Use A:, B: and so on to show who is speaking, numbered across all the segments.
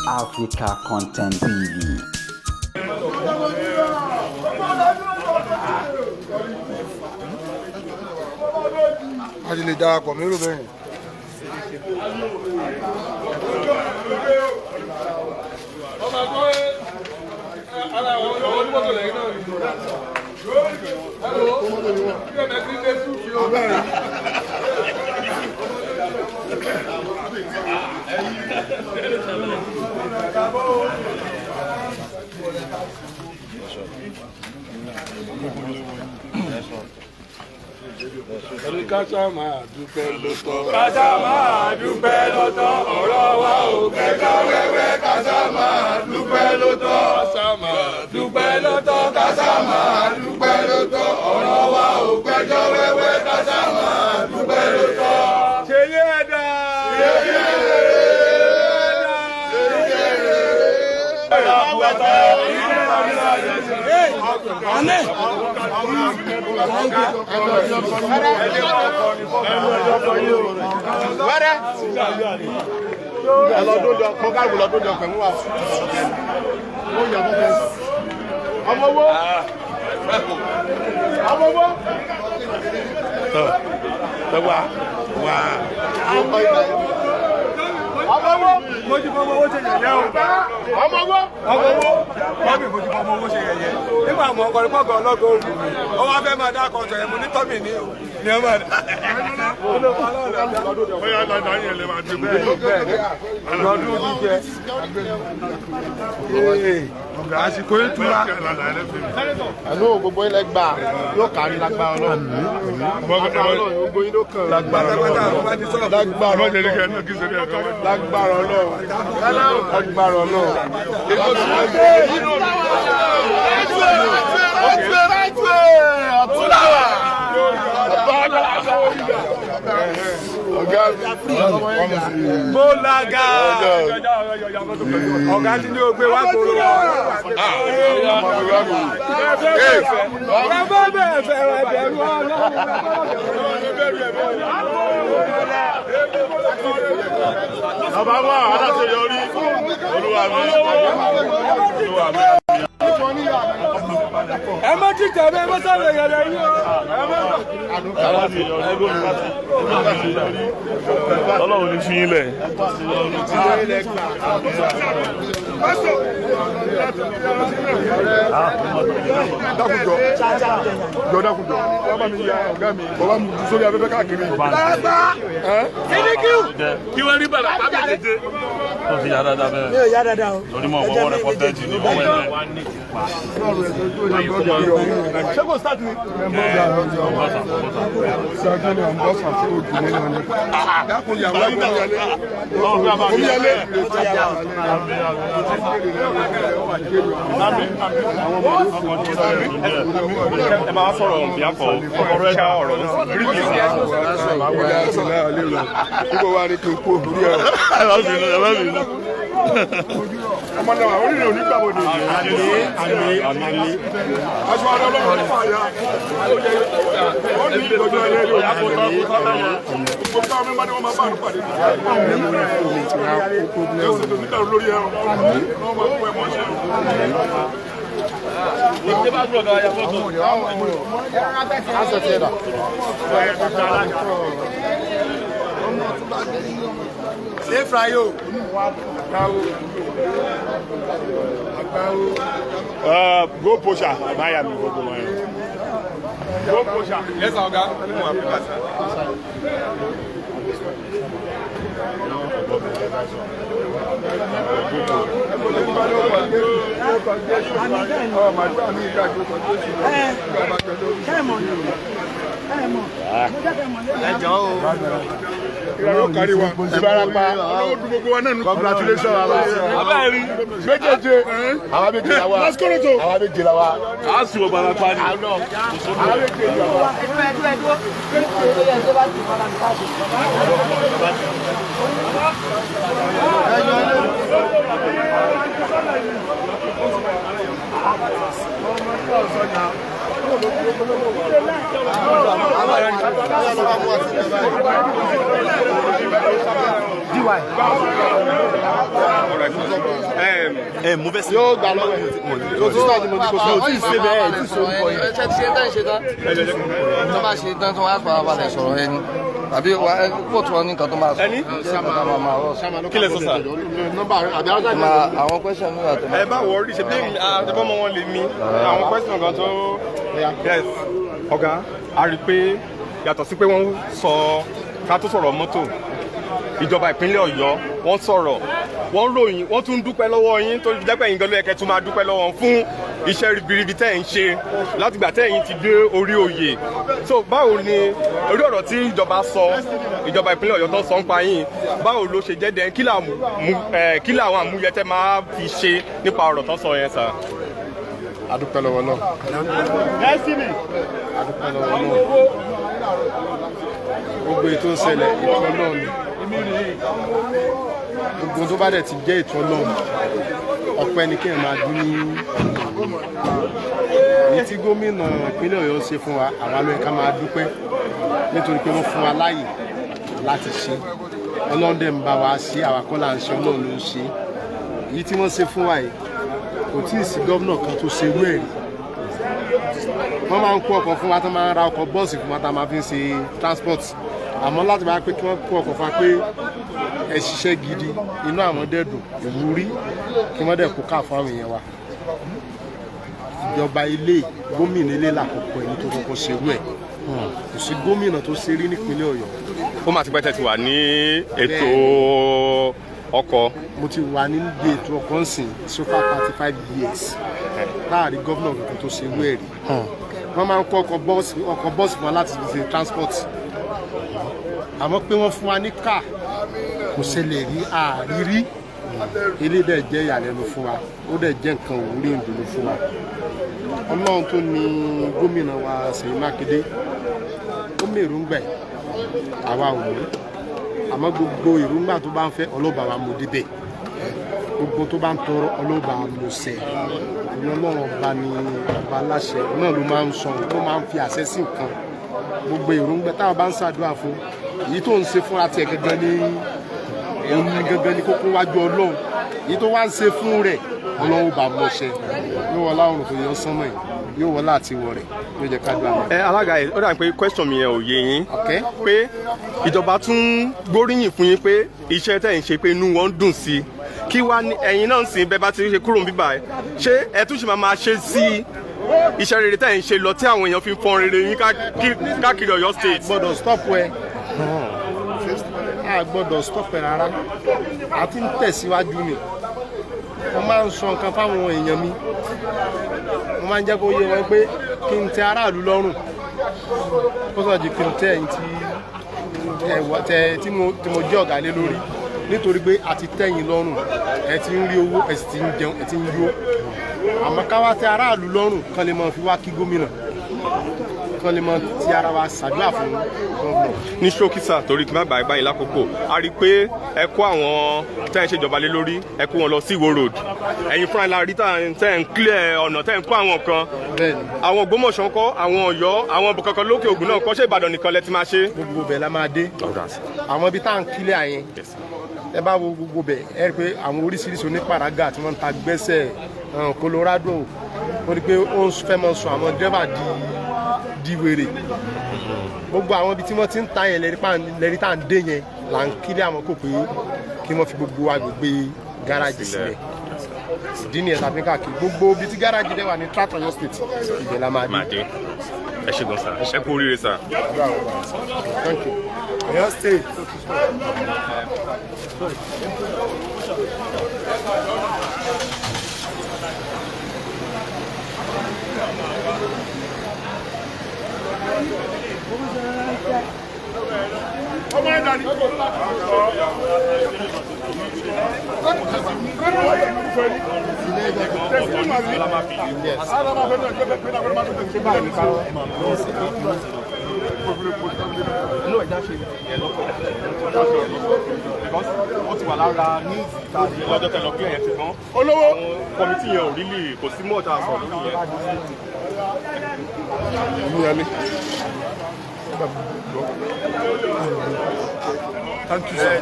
A: Africa Content TV.
B: A lè darapọ̀ mérò bẹ́ẹ̀. Kásá máa dúpẹ́ lọ́tọ̀. Kásá máa dúpẹ́ lọ́tọ̀. Ọ̀rọ̀ wa ò kẹjọ wẹ́wẹ́. Kásá máa dúpẹ́ lọ́tọ̀. Kásá máa dúpẹ́ lọ́tọ̀. Kásá máa dúpẹ́ lọ́tọ̀. Ọ̀rọ̀ wa ò kẹjọ wẹ́wẹ́. Kásá máa dúpẹ́ lọ́tọ̀. Ṣé yé dá? Ṣé yé nígbà mọ̀ ọkọ̀ ìpọ̀gọ̀ ọlọ́gọ̀ òru ó wá fẹ́ máa dákọ̀ ọ̀tọ̀ ẹ̀mú ní Tommy ní ọmọ rẹ̀. Bóyá lọ́dọ̀ ayé lè máa dé bẹ́ẹ̀ lọ́dún jíjẹ. Àsìkò ìtura. Àlọ́ gbogbo ilẹ̀ gbà yóò kárí lágbára Ọlọ́run. Lágbára Ọlọ́run gbogbo yín ló kàn. Lágbára Ọlọ́run. Lágbára Ọlọ́run. Lágbára Ọlọ́run. Mọ́lága ọ̀gá tí ní o gbé wá gbòòrò bàbá bẹ́ẹ̀ fẹ́rẹ̀ bẹ̀rù ọba wà aláṣeyọrí olúwa mi. Ẹ má jí tẹ̀lé ẹ má sáré yẹlẹ yín o. Ọlọ́run ní fi yín lẹ̀. Dákúnjọ dákúnjọ bàbá mi ya ọ̀gá mi bàbá mi sórí afẹ́fẹ́ káàkiri. Kí wọ́n rí bàlá bàbá mi tètè.
C: Tó ti yá dáadáa bẹ́ẹ̀.
D: Mi ò yá dáadáa o.
C: Lórí mọ̀ ọwọ́ rẹ̀ pọ́tẹ́ẹ̀tì ní ọwọ́ ẹ̀.
B: Ṣé kò start ni? Ṣàgbọ́n ọ̀nbọ́sà tí ó dùn nínú ni. Dákun yàwó omíyalé. Omíyalé.
C: Ẹ máa sọ̀rọ̀ ìyàpọ̀ ọ̀rọ̀ ẹ̀dá ọ̀rọ̀ náà.
B: Ibo wa ni kí n kú orí ẹ̀. Ọmọ náà àwọn onílé onígbàbọ̀dé. Àmì. Aṣọ àdó ọlọ́run ní fàyà. Ó ní ìtọ́jú ẹlẹ́rìí òyìnbó. Gbogbo táwọn mẹ́mbà ni wọ́n máa bá àrùn pàdé. Yóò sì tó nígbà lórí ẹ̀rọ. Wọ́n máa kó ẹ̀mọ́ ṣe. Ṣé frayo? Go posha, báyà mi gbogbo wọn. Go posha. Yes, ọ̀gá. Ìrànlọ́ kárí wa. Ìbarapá. Ọlọ́wọ́ dùn gbogbo wa náà nù. Congratulations àwa. Abẹ́rẹ́ méjèèjì. Àwa méjì la wa. Lásìkòròtò. Àwa méjì la wa.
C: A sì wọ barapá ni.
B: Àwa méjì la wa. DY.
C: mo fẹ́ sí.
B: yóò gbà lọ́wọ́ ẹ̀ tó ti sáà ni mo ní kó sọ.
D: ó ti ṣe bẹ́ẹ̀ ti sọ nǹkan yẹn. ṣe ti ṣe tán ṣe tán. tó bá ṣe tán tó wá pa balẹ̀ sọ̀rọ̀ ẹni àbí kóòtù wọn ní nǹkan tó máa sọ.
C: ẹni kí lè sọ sà.
D: àwọn question mi wà tó máa.
C: ẹ bá wọrí ṣe bí àtẹ̀bọ́mọ wọn lè mí àwọn question kan tó. yes ọ̀gá a rí i pé yàtọ̀ sí pé wọ́n sọ ká tó sọ̀rọ̀ mọ́tò ìjọba ìpínlẹ̀ Ọ̀yọ́ wọ́n sọ̀rọ̀ wọ́n ròyìn wọ́n tún dúpẹ́ lọ́wọ́ yín tó jẹ́pẹ́ yín gan ló yẹ kẹ́ tún máa dúpẹ́ lọ́wọ́ fún iṣẹ́ ribiribi tẹ́ ẹ̀ ń ṣe látìgbà tẹ́ ẹ̀yin ti dé orí oyè so báwo ni orí ọ̀rọ̀ tí ìjọba sọ ìjọba ìpínlẹ̀ Ọ̀yọ́ tó sọ ń pa yín báwo ló ṣe jẹ́ dẹ́n kí làwọn àmúyẹ tẹ́ máa fi ṣe nípa ọ̀rọ̀ tó sọ yẹn sà.
B: adúpẹ́ lọ́wọ́ náà adúpẹ́ lọ́wọ́ náà gbogbo ètò ìṣẹ̀lẹ̀ ìtọ́ náà ni gbogbo tó bá dẹ̀ ti jẹ́ ìtọ́ náà ọpẹ́ ni kí ẹ̀ máa dún ní èyí tí gómìnà ìpínlẹ̀ Ọ̀yọ́ ṣe fún wa àwa ló yẹ ká máa dúpẹ́ nítorí pé wọ́n fún wa láàyè láti ṣe Ọlọ́run dẹ̀ ń bá wa ṣe àwa kọ́ là ń ṣe Ọlọ́run ló ń ṣe èyí tí wọ́n ṣe fún wa yìí kò tí ì sí gómìnà kan tó ṣe irú ẹ̀ rí wọ́n máa ń kó ọkọ̀ fún wa tó máa ń ra ọkọ̀ bọ́ọ̀sì fún wa tá a máa fi ń ṣe transport àmọ́ láti bá pé kí wọ́n kó ọkọ̀ fún wa pé ẹ ṣiṣẹ́ gidi inú àwọn dẹ́dùn ìwúrí kí wọ́n dẹ̀ kó ká fún àwọn èèyàn wa ìjọba ilé gómìnà ilé làkọ́kọ́ ẹni tó kọ́kọ́ ṣerú ẹ̀ kò sí gómìnà tó ṣe rí nípínlẹ̀ Ọ̀yọ́.
C: ó máa ti pẹ́ tẹ́ ti wà ní ètò ọkọ̀.
B: mo ti wà ní ètò ọkọ̀ ńsìn so far 35 years láàrin gómìnà kankan tó ṣerú ẹ̀ rí wọ́n máa ń kó ọkọ̀ bọ́ọ̀sì fún wa láti fi ṣe transport àmọ́ pé wọ́n fún wa ní káà kò ṣẹlẹ̀ rí àrírí ilé dẹ̀ jẹ́ ìyàlẹ́nu fún wa ó dẹ̀ jẹ́ nǹkan òwúrí ìdùnnú fún wa Ọlọ́run tó ní gómìnà wa Seyi Makinde ó mú èròǹgbà àwa ò mú àmọ́ gbogbo èròǹgbà tó bá ń fẹ́ ọlọ́ba wa mú débẹ̀ gbogbo tó bá ń tọrọ ọlọ́ba mú ṣẹ Ọlọ́run ọba ní ọba aláṣẹ náà ló máa ń sọ ló máa ń fi àṣẹ sí nǹkan gbogbo èròǹgbà táwọn bá ń ṣàdúrà fún èyí tó ń ṣe fúnra tiẹ̀ gẹ́gẹ́ ní òun ní gẹ́gẹ́ ní kókó wájú Ọlọ́run èyí tó wá ń ṣe fún rẹ̀ Ọlọ́run bá mọ̀ ṣẹ yóò wọlé àwọn òrùn tó yọ sánmọ̀ yìí yóò wọlé àti wọ̀ rẹ̀ yóò jẹ́ ká dùn àmọ́.
C: alága yìí ó dàbí pé question mi yẹn ò yé yín pé ìjọba tún gbóríyìn fún yín pé iṣẹ́ tẹ̀ ń ṣe pé inú wọn dùn sí kí wá ẹ̀yin náà ń sìn bẹ́ẹ̀ bá ti ṣe kúrò níbí báyìí ṣé ẹ tún ṣe máa ṣe sí iṣẹ́ rere tẹ̀ ń ṣe lọ tí àwọn èèyàn fi ń fọn rere yín káàkiri Ọ̀yọ́ state.
B: gbọ́dọ̀ stop ẹ a gbọ́dọ̀ stop ẹ rárá a ti ń tẹ̀síwájú ni mo máa ń sọ nǹkan fáwọn èèyàn mi mo máa ń jẹ́ kó yé wọn pé kí n tẹ aráàlú lọ́rùn ó sọ di kí n tẹ ẹ̀yin tí mo jẹ́ ọ̀gá lé lórí nítorí pé a ti tẹ̀yìn lọ́rùn ẹ ti ń rí owó ẹ sì ti ń jẹun ẹ ti ń yó àmọ́ ká wá tẹ aráàlú lọ́rùn kán lè máa fi wá kí gómìnà kán lè máa ti ara wa ṣàdúrà fún gómìnà.
C: ní ṣókísà torí kí n má bàa báyìí lákòókò a rí i pé ẹ kó àwọn tẹ́ ẹ ṣèjọba lé lórí ẹ kó wọn lọ sí Ìwó road ẹ̀yin fúnra la rí tẹ́ ẹ ń clear ọ̀nà tẹ́ ẹ ń kó àwọn kan àwọn Ògbómọ̀ṣọ́ kọ́ àwọn Ọ̀yọ́ àwọn kankan lókè Ògùn náà kọ́ ṣé Ìbàdàn nìkan lẹ ti máa ṣe.
B: gbogbo bẹ̀ la máa dé àwọn ibi tá à ń clear yẹn ẹ bá wo gbogbo bẹ̀ ẹ rí i pé àwọn oríṣiríṣi onípàrágà tí wọ́n ń ta gbẹ́sẹ̀ Colorado ó rí i pé ó ń fẹ́ mọ́ sọ àwọn dírẹ́fà di wèrè gbogbo àwọn ibi tí wọ́n ti ń ta yẹn lẹ́rí tá à ń dé yẹn là ń kílé àwọn kò pé kí wọ́n fi gbogbo agbègbè gáràjì sílẹ̀ ìdí nìyẹn tàbí káàkiri gbogbo ibi tí gáràjì dẹ̀ wà ní tractor Ọ̀yọ́ state ibẹ̀ la máa dé.
C: ẹ ṣe gan sa ẹ kú oríire sa.
B: Thank you. Ọ̀yọ́ state.
C: No, ẹ dáṣe yẹn lọ́kọ̀ because ó ti wà lára ní ìta lọ́jọ́ tẹ̀lọ́ kí ẹ̀yẹ ṣùgbọ́n olówó kọ́mítì yẹn ò rí lè kò sí mọ́ọ̀tà sọ̀rọ̀ lórí yẹn.
B: Thank you, sir.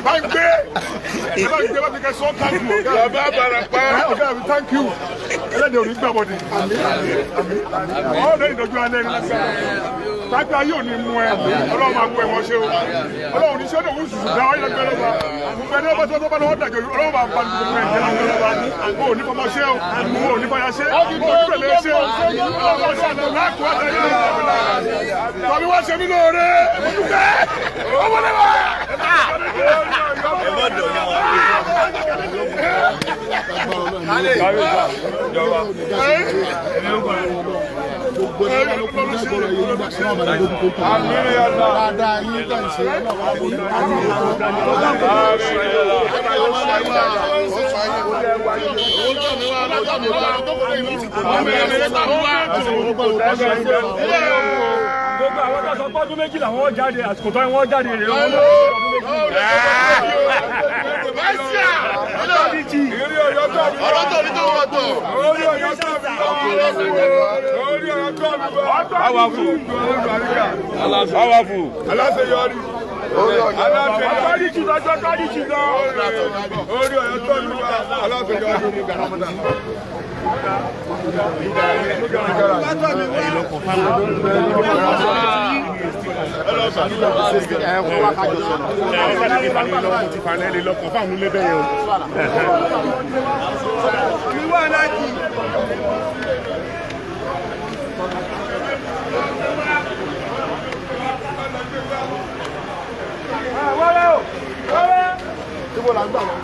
B: Thank you. Thank you. Ẹlẹ́dẹ̀ òní gbà bọ̀dì. Ọ̀rọ̀ ìdọ̀jú alẹ́ ní lágbára. Tágbá yóò ní mú ẹ. Ọlọ́run máa gbọ́ ẹ̀wọ̀n ṣe o. Ọlọ́run ní ṣé òun ṣùṣù dá ọ́yẹ́ lọ́gbẹ́rẹ́ wa. Gbogbo ẹni ọba tó bá lọ́wọ́ dàjọ́ ọlọ́run máa bá gbogbo ẹ̀ jẹ́ lágbẹ́rẹ́ wa. O ò ní fọmọ ṣe o. O ò ní fọyà ṣe. O ò ní pẹ̀lẹ́ ṣe o. Ọlọ́run ṣe àná láàkú ọ̀tẹ̀ tọ́bí wá ṣe mí lóore. Ọmọdé wa. Gbogbo àwọn tó sọ pọ́dún méjìlá wọ́n jáde àsìkò tó wọ́n jáde rèé wọ́n lọ. Tí mo là ń gbà wọ́n.